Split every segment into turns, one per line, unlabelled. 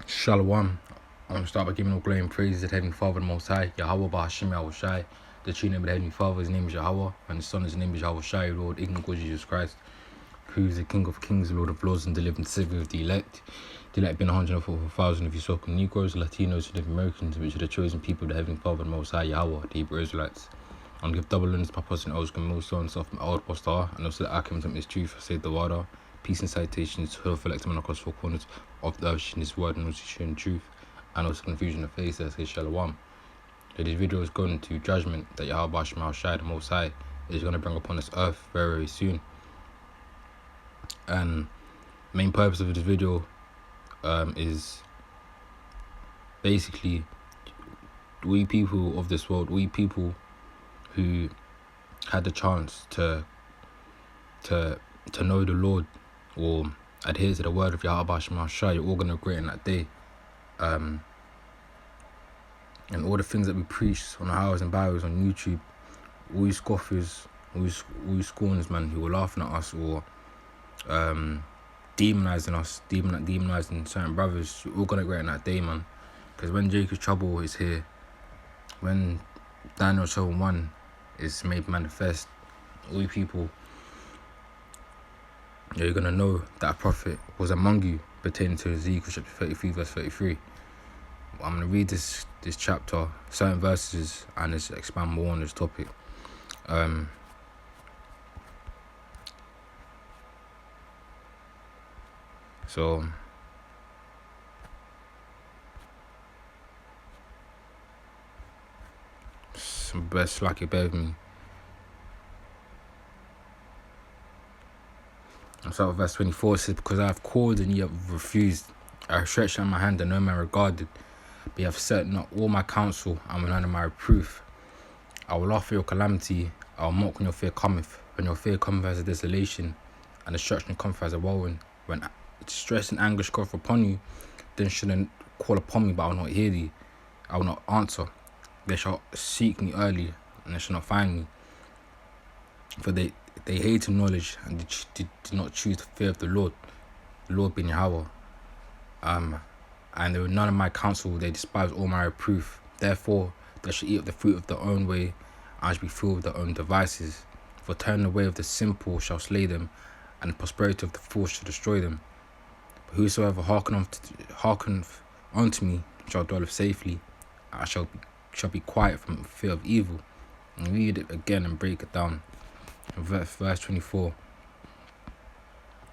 Shalom. I want to start by giving all glory and praise to the Heavenly Father, the Most High, Yahweh Bahashim Yahushai. The true name of the Heavenly Father, his name is Yahweh, and his Son, his name is Yahushai, Lord, Ignorant God Jesus Christ, who is the King of Kings, Lord of Lords, and the living Savior of the elect. The elect being 104,000 of you so-called Negroes, Latinos, and Native Americans, which are the chosen people of the Heavenly Father, the Most High, Yahweh, the Hebrew Israelites. I want to give double honors to my Apostle and Oscar Milso and self, my old apostle, and also the Akim of his truth, I say the water. Peace and citations to her elect men across four corners of the earth in his word and also sharing truth, and also confusion of faith, I say Shalom. So this video is going to judgment that Yahweh Shai, the Most High, is going to bring upon this earth very, very soon. And main purpose of this video is basically we people of this world, we people who had the chance to know the Lord or adhere to the word of Yahweh Shai, you're all going to agree in that day. And all the things that we preach on the hours and barrels on YouTube, all you scoffers, all you scorners, man, who were laughing at us or demonizing us, demonizing certain brothers, you're all going to agree in that day, man. Because when Jacob's trouble is here, when Daniel chapter 1 is made manifest, all you people, you're going to know that a prophet was among you, pertaining to Ezekiel chapter 33 verse 33. I'm going to read this chapter, certain verses, and just expand more on this topic. So some best like it bear with me. So verse 24 says, because I have called and ye have refused, I have stretched out my hand and no man regarded, but ye have set not all my counsel and will none of my reproof. I will laugh at your calamity, I will mock when your fear cometh, when your fear cometh as a desolation, and destruction cometh as a whirlwind. When distress and anguish cometh upon you, then shouldn't call upon me, but I will not hear thee, I will not answer. They shall seek me early, and they shall not find me. For they hated knowledge, and did not choose the fear of the Lord being Yahweh. And there were none of my counsel, they despised all my reproof. Therefore they shall eat of the fruit of their own way, and shall be filled with their own devices. For turn the way of the simple shall slay them, and the prosperity of the fool shall destroy them. But whosoever hearkeneth unto me shall dwell safely, I shall be quiet from fear of evil. And read it again and break it down. Verse 24.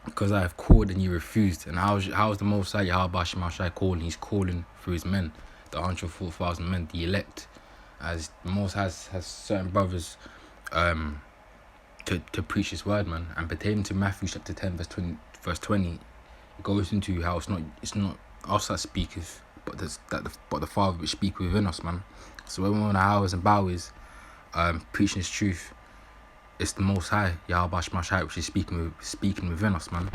Because I have called and you refused. And how is the Most High Yahweh Shai calling? He's calling through his men, the 104,000 men, the elect. As the Most High has certain brothers to preach his word, man. And pertaining to Matthew chapter 10 verse 20, it goes into how it's not us that speaketh, but the Father which speak within us, man. So when we're on the hours and bowers preaching his truth, it's the Most High Yahweh Shai which is speaking within us, man.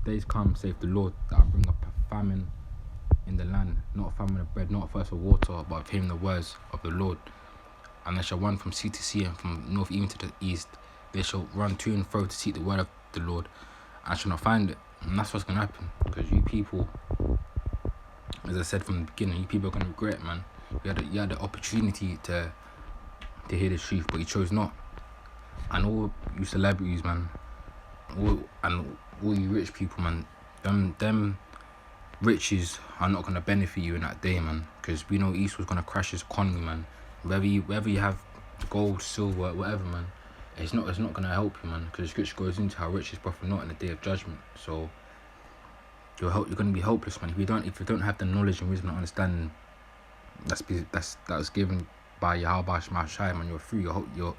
Days come, saith the Lord, that I bring up a famine in the land, not a famine of bread, not a thirst for water, but of hearing the words of the Lord. And they shall run from sea to sea, and from north even to the east. They shall run to and fro to seek the word of the Lord, and shall not find it. And that's what's going to happen, because you people, as I said from the beginning, you people are going to regret it, man. You had the opportunity to hear the truth, but you chose not. And all you celebrities, man, all you rich people, man, them riches are not going to benefit you in that day, man, because we know East was going to crash his economy, man. Whether you have gold, silver, whatever, man, it's not going to help you, man, because the scripture goes into how rich is profit not in the day of judgment. So you're going to be helpless, man, if you don't have the knowledge and wisdom and understanding that was given by Yahweh Shema Shai, man. You're free. You're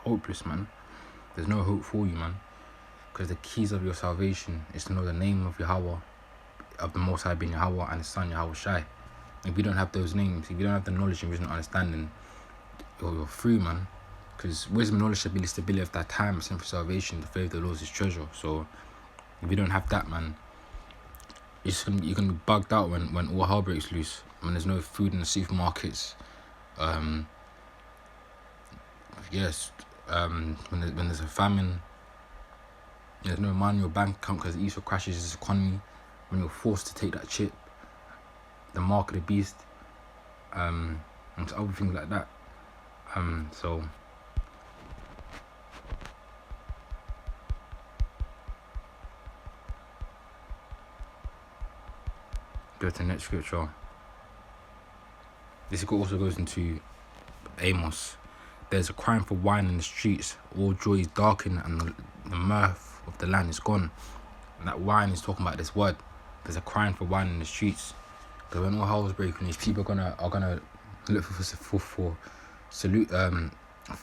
hopeless, man. There's no hope for you, man, because the keys of your salvation is to know the name of Yahweh, of the Most High being Yahweh, and His Son Yahweh Shai. If you don't have those names, if you don't have the knowledge and wisdom and understanding, you're free, man. Because wisdom and knowledge should be the stability of that time, sent for salvation. The faith of the Lord is His treasure. So if you don't have that, man, you're gonna be bugged out when all hell breaks loose. When there's no food in the supermarkets. When there's a famine, there's no money in your bank account because the East crashes his economy. When you're forced to take that chip, the mark of the beast, and other things like that. So go to the next scripture. This also goes into Amos. There's a crying for wine in the streets. All joy is darkened, and the mirth of the land is gone. And that wine is talking about this word. There's a crying for wine in the streets. Because when all hell is breaking, these people are gonna look for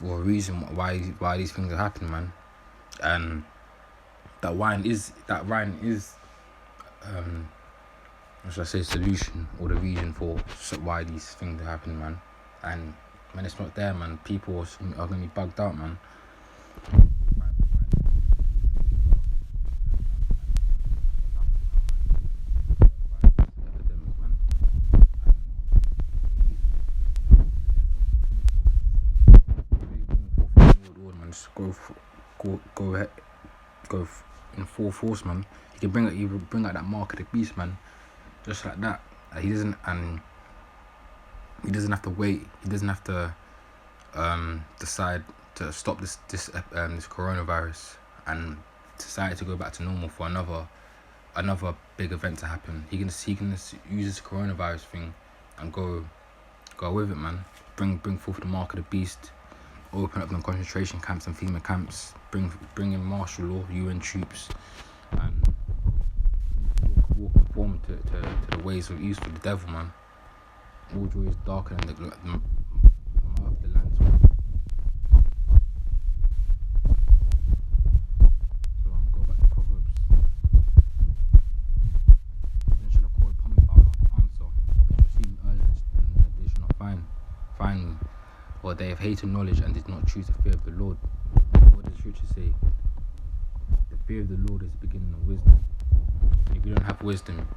a reason why these things are happening, man. And that wine is what should I say, solution or the reason for why these things are happening, man. And when it's not there, man, people are gonna be bugged out, man. Go in full force, man. You can bring out that mark of the beast, man. Just like that. He doesn't have to wait. He doesn't have to decide to stop this coronavirus and decide to go back to normal for another big event to happen. He can just use this coronavirus thing and go with it, man. Bring forth the mark of the beast. Open up the concentration camps and FEMA camps. Bring in martial law, UN troops, and conform to the ways of East with the devil, man. All joy is darker than the mouth of the land. So go back to Proverbs. Then shall I call upon me, but I will not answer. They shall seek me early, and they shall not find me. Or they have hated knowledge and did not choose the fear of the Lord. What does the scripture say? The fear of the Lord is the beginning of wisdom. And if you don't have wisdom,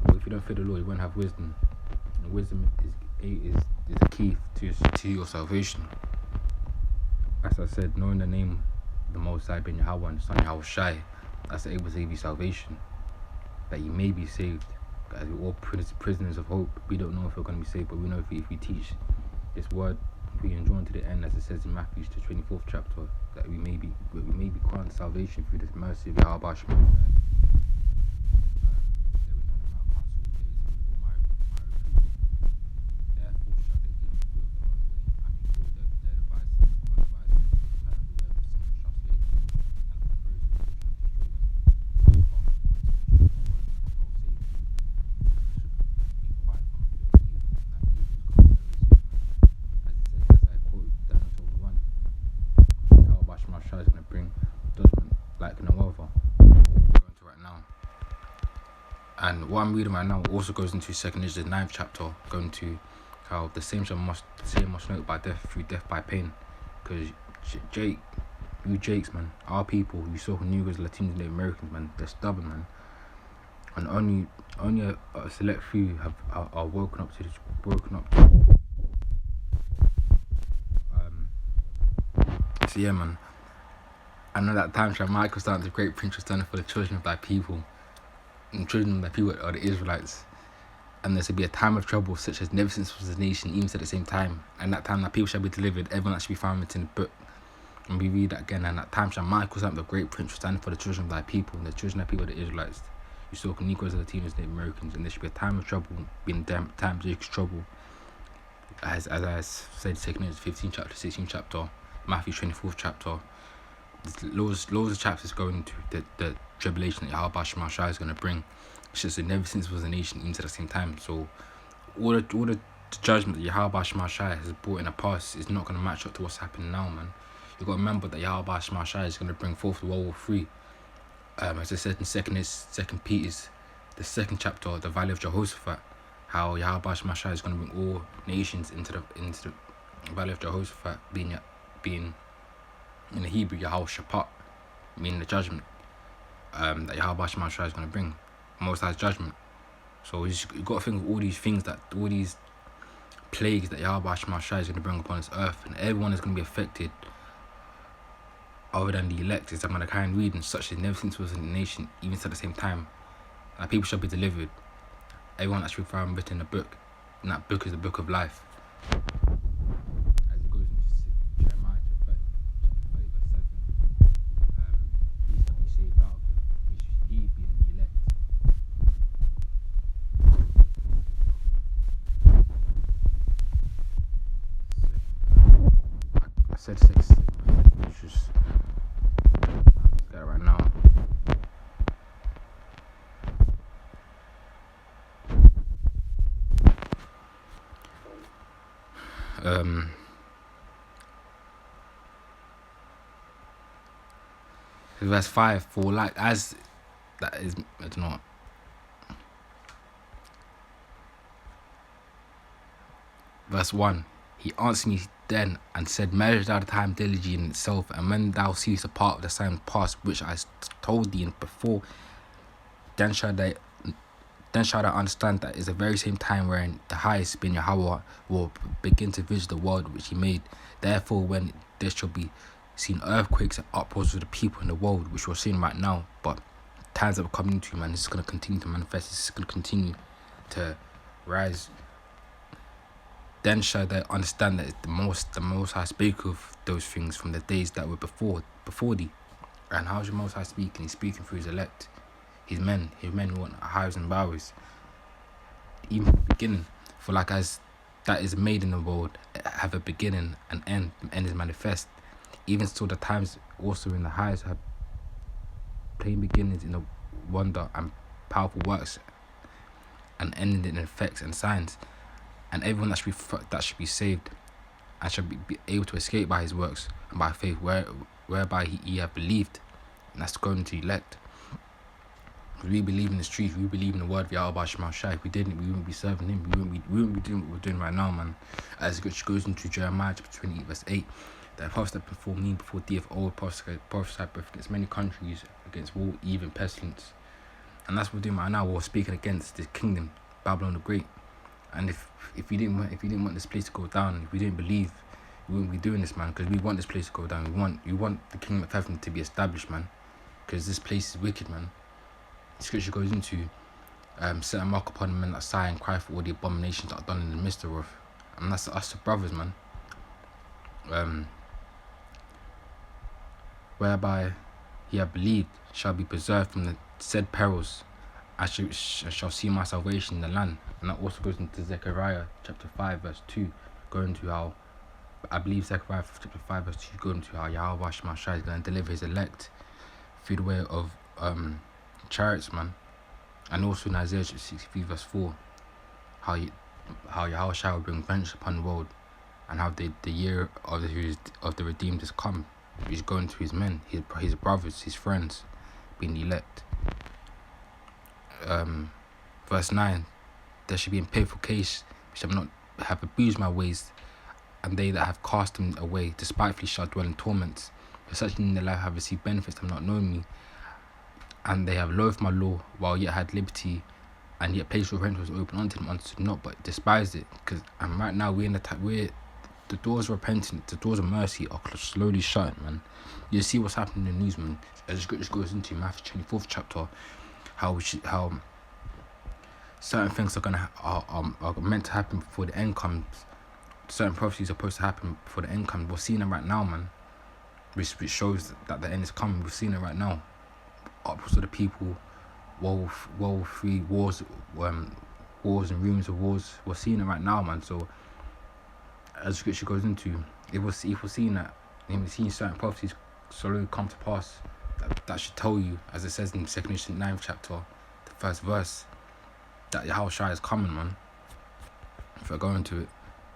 or if you don't fear the Lord, you won't have wisdom. And wisdom is the key to your salvation. As I said, knowing the name of the Most High being Yahweh and the Son Yahweh Shai, that's able to save you salvation. That you may be saved. As we're all prisoners of hope. We don't know if we're going to be saved, but we know if we teach this word, we enjoy to the end, as it says in Matthew, the 24th chapter, that we may be granted salvation through this mercy of Yahweh Shema. And what I'm reading right now also goes into 2 Ezra, the 9th chapter, going to how the same must know by death through death by pain. Because Jake you Jakes, man, our people, you saw Negroes, Latinos, Native Americans, man, they're stubborn, man. And only a select few are woken up to so yeah, man. I know that time Shadrach, Michael started the great prince was done for the children of thy people. And children of thy people are the Israelites. And there shall be a time of trouble such as never since was a nation, even at the same time. And that time that people shall be delivered, everyone that shall be found written in the book. And we read that again, and that time shall Michael stand, the great prince, stand for the children of thy people, and the children of thy people are the Israelites. You saw Negroes, Latinos, Native Americans, and there should be a time of trouble, being time of Jacob's trouble. As I said, 2 Corinthians 15 chapter, 16 chapter, Matthew 24th chapter. Loads of chapters going into the tribulation that Yahweh Shema Shai is going to bring. It's just that never since was a nation, even at the same time. So all the judgment that Yahweh Shema Shai has brought in the past is not going to match up to what's happening now, man. You've got to remember that Yahweh Shema Shai is going to bring forth the World War III. As I said in Second Peter's, the 2nd chapter, the Valley of Jehoshaphat, how Yahweh Shema Shai is going to bring all nations into the Valley of Jehoshaphat, being in the Hebrew, Yahweh Shaphat, meaning the judgment that Yahweh Shema Shai is going to bring. Most High's judgment. So you've got to think of all these things, all these plagues that Yahweh Shema Shai is going to bring upon this earth, and everyone is going to be affected other than the elect. Is I'm going to carry on reading, such as never since was in the nation, even at the same time. That people shall be delivered. Everyone that shall be found written in a book, and that book is the book of life. As it goes into Jeremiah chapter 30, verse 7, he shall be saved out of it. He being the elect. I said 6. Let's just get it right now. Verse 5, for like as that is, I don't know. Verse 1, he answered me then and said, measure thou the time diligently in itself, and when thou seest a part of the sign past which I told thee before, then shall thou understand that is the very same time wherein the highest being Yahweh will begin to visit the world which he made. Therefore, when there shall be seen earthquakes and uproars of the people in the world, which we're seeing right now, but times that we're coming into, man, this is going to continue to manifest, this is going to continue to rise. Then shall they understand that the Most High spake of those things from the days that were before thee. And how is the Most High speaking? He's speaking through his elect, his men who want hives and bowers. Even from the beginning, for like as that is made in the world, have a beginning and end. The end is manifest. Even so, the times also in the highest have plain beginnings in the wonder and powerful works, and ending in effects and signs. And everyone that should be saved and shall be able to escape by his works and by faith whereby he have believed. And that's going to elect. Because we believe in his truth, we believe in the word of Yahweh Shema Shai. If we didn't, we wouldn't be serving him. We wouldn't be doing what we're doing right now, man. As it goes into Jeremiah chapter 28 verse 8. That prophets that before me, before thee of old, prophesied against many countries, against war, even pestilence. And that's what we're doing right now. We're speaking against this kingdom, Babylon the Great. And if you didn't want this place to go down, if we didn't believe, we wouldn't be doing this, man. Because we want this place to go down. We want the kingdom of heaven to be established, man. Because this place is wicked, man. The scripture goes into set a mark upon the men that sigh and cry for all the abominations that are done in the midst thereof. And that's us, the brothers, man. Whereby he have believed shall be preserved from the said perils. I shall see my salvation in the land. And that also goes into Zechariah chapter 5 verse 2, going to how, I believe Zechariah chapter 5 verse 2, going to how Yahweh Shema Shai is going to deliver his elect through the way of chariots, man. And also in Isaiah 63 verse 4, how Yahweh Shai will bring vengeance upon the world, and how the year of the redeemed has come. He's going to his men, his brothers, his friends, being the elect. Verse 9, there shall be in painful case which have not have abused my ways, and they that have cast them away despitefully shall dwell in torments. For such in their life have received benefits have not known me, and they have loathed my law, while yet had liberty, and yet place of rent was open unto them, understood not, but despised it. And right now we're in the time where the doors of repentance, the doors of mercy are slowly shutting, man. You see what's happening in the news, man. As the scripture goes into Matthew 24th chapter, how certain things are meant to happen before the end comes. Certain prophecies are supposed to happen before the end comes. We're seeing it right now, man. Which shows that the end is coming. We're seeing it right now. Upwards of the people, World War III wars, wars and rumors of wars. We're seeing it right now, man. So, as the scripture goes into, if we're seeing that, if we're seeing certain prophecies slowly come to pass, that should tell you, as it says in 2 Corinthians 9th chapter, the first verse, that Yahushua is coming, man. If I go into it,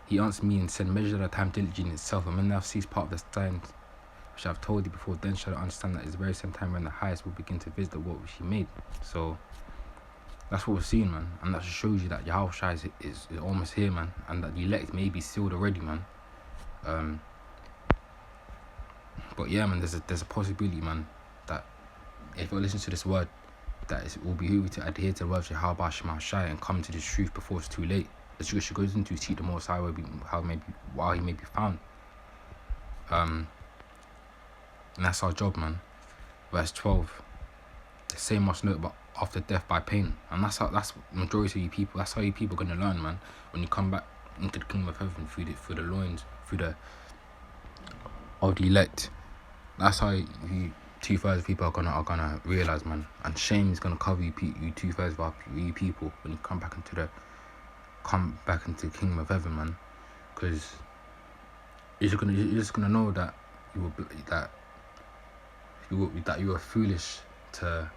he answered me and said, measure the time diligently in itself, and when thou seest part of the signs which I have told thee before, then shall I understand that it's the very same time when the highest will begin to visit the world which he made. So that's what we're seeing, man, and that just shows you that Yahushua is almost here, man, and that the elect may be sealed already, man. But yeah, man, there's a possibility, man, that if you listen to this word, that it will behoove you to adhere to the words of Yahweh Shema Shai and come to this truth before it's too late. The scripture goes into seek the Most High while he may be found. And that's our job, man. Verse 12. The same must know about after death by pain. And that's the majority of you people. That's how you people are gonna learn, man. When you come back into the kingdom of heaven through the loins, of the elect. That's how you 2/3 of people are gonna realize, man. And shame is gonna cover you 2/3 of you people when you come back into the kingdom of heaven, man. Because you're just gonna know that you were foolish to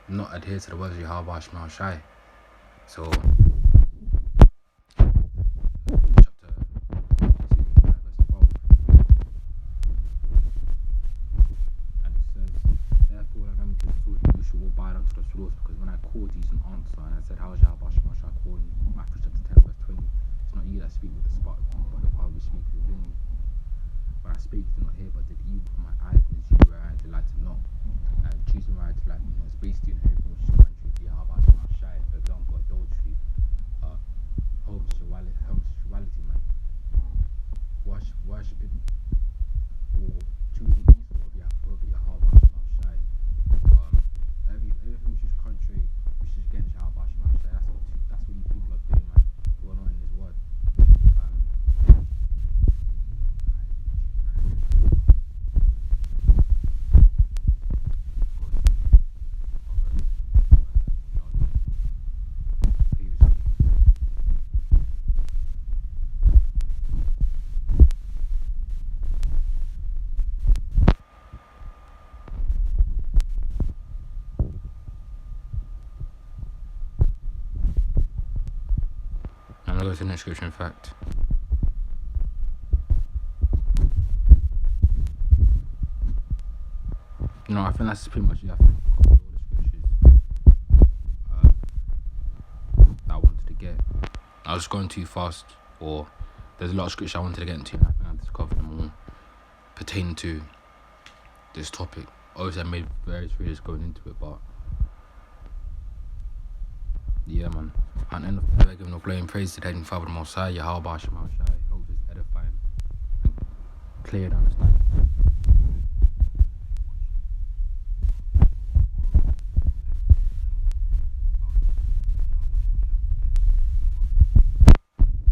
not adhere to the words of Yahweh Shema Shai. So chapter 2, verse 12. And it says, therefore I remember to the sword, you shall all bow down to the sword, because when I called you, an answer, and I said, how is Yahweh Shema Shai calling you? Matthew chapter 10, verse 20. It's not you that speak with the spark, but the Father will speak within you. When I speak, do not hear, but did evil from my eyes, and see where I delight not. And choosing where I delight not is based on everything which is contrary to Yahweh Shema Shai. For example, adultery, homosexuality, man. Worshipping or choosing evil over Yahweh Shema Shai. Everything which is contrary, which is against Yahweh Shema Shai. That's what you people are doing, man. Who are not in His word. I'm going to go to the next scripture, in fact. No, I think that's pretty much it. I think I've covered all the scriptures that I wanted to get. I was going too fast, or there's a lot of scriptures I wanted to get into, and I think I've just covered them all pertaining to this topic. Obviously, I made various videos going into it, but yeah, man. And end of the day, giving no glory and praise to the Heavenly Father, the Most High, Yahweh Shema Shai. Hope it's edifying and clear to understand.